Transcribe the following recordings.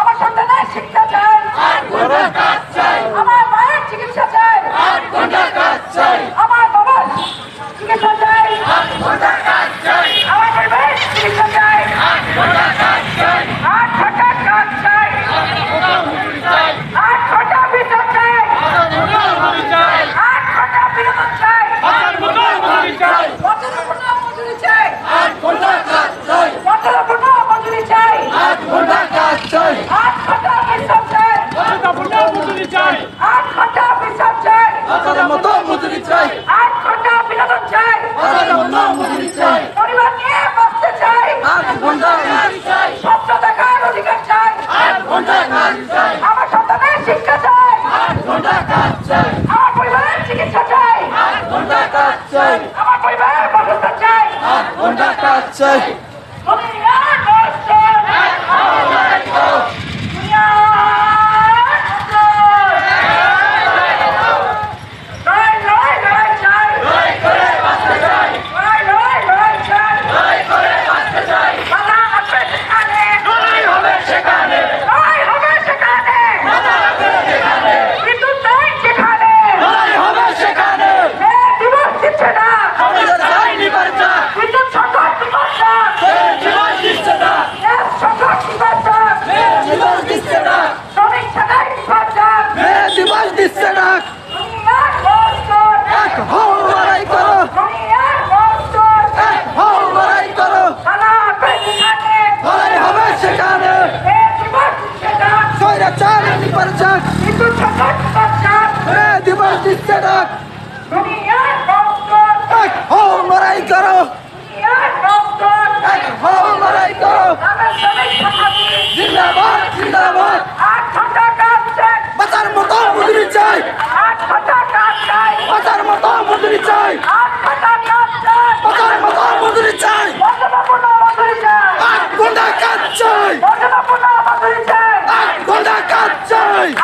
আমার সন্তানের শিক্ষা চাই, আমার মায়ের চিকিৎসা চাই, আমার বাবার চিকিৎসা চাই, আমার পরিবারের চিকিৎসা চাই, 8 ঘন্টা কাজ চাই, 8 ঘন্টা বিচার চাই, 8 ঘন্টা বিনোদন চাই, মজুরি চাই, মজুরি চাই, মজুরি চাই, 8 ঘন্টা বিচার চাই, 8 ঘন্টা বিচার চাই, 8 ঘন্টা বিনোদন চাই, পরিবার নিয়ে বাঁচতে চাই, স্বপ্ন দেখার অধিকার চাই, আমার সন্তানের শিক্ষা চাই, আমার পরিবারের চিকিৎসা চাই, আমার পরিবারের বাসস্থান চাই, দুনিয়ার কষ্ট, দুনিয়ার কষ্ট। লড়াই চাই, লড়াই চাই, বাধা আসবে সেখানে, লড়াই হবে সেখানে, বিদ্যুৎ নেই সেখানে, দিবস দিচ্ছে না, বিদ্যুৎ সংকট বিপর্যা, সংকট বিপর্যা, শ্রমিক ছাড়াই বিপর্যা, দুনিয়ার কষ্ট, দুনিয়ার কষ্ট, বাধা আসবে সেখানে, দিবস দিচ্ছে না, বিদ্যুৎ সংকট বিপর্যা, দুনিয়ার কষ্ট, দুনিয়ার কষ্ট, গ্রামের শ্রমিক সংগঠন 8 ঘন্টা কাজ চাই, 8 ঘন্টা কাজ চাই, 8 ঘন্টা কাজ চাই, মর্যাদাপূর্ণ মজুরি চাই, মর্যাদাপূর্ণ মজুরি চাই,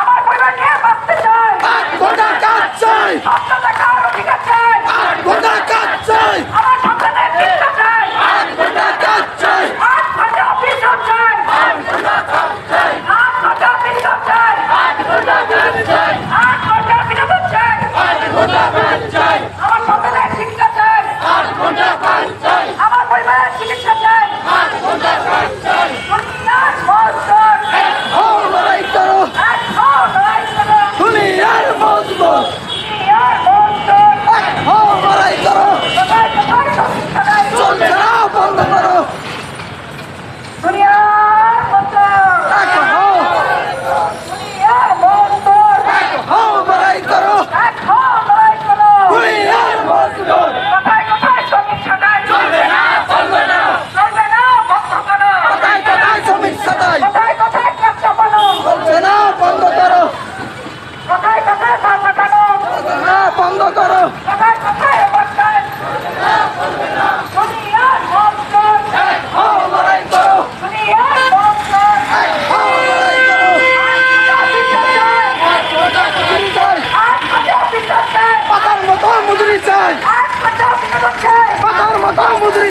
আমার পরিবার নিয়ে বাঁচতে চাই, স্বপ্ন দেখার অধিকার চাই, আমার সন্তানের শিক্ষা চাই, 8 ঘন্টা অফিসার চাই, 8 ঘন্টা বিনোদন চাই, 8 ঘন্টা বিনোদন চাই, আমার সন্তানের শিক্ষা চাই, আমার পরিবারের চিকিৎসা চাই, দুনিয়ার কষ্ট, লড়াই করো, দুনিয়ার কষ্ট, কোথায় কোথায় শিক্ষা দেয়, বন্ধ করো।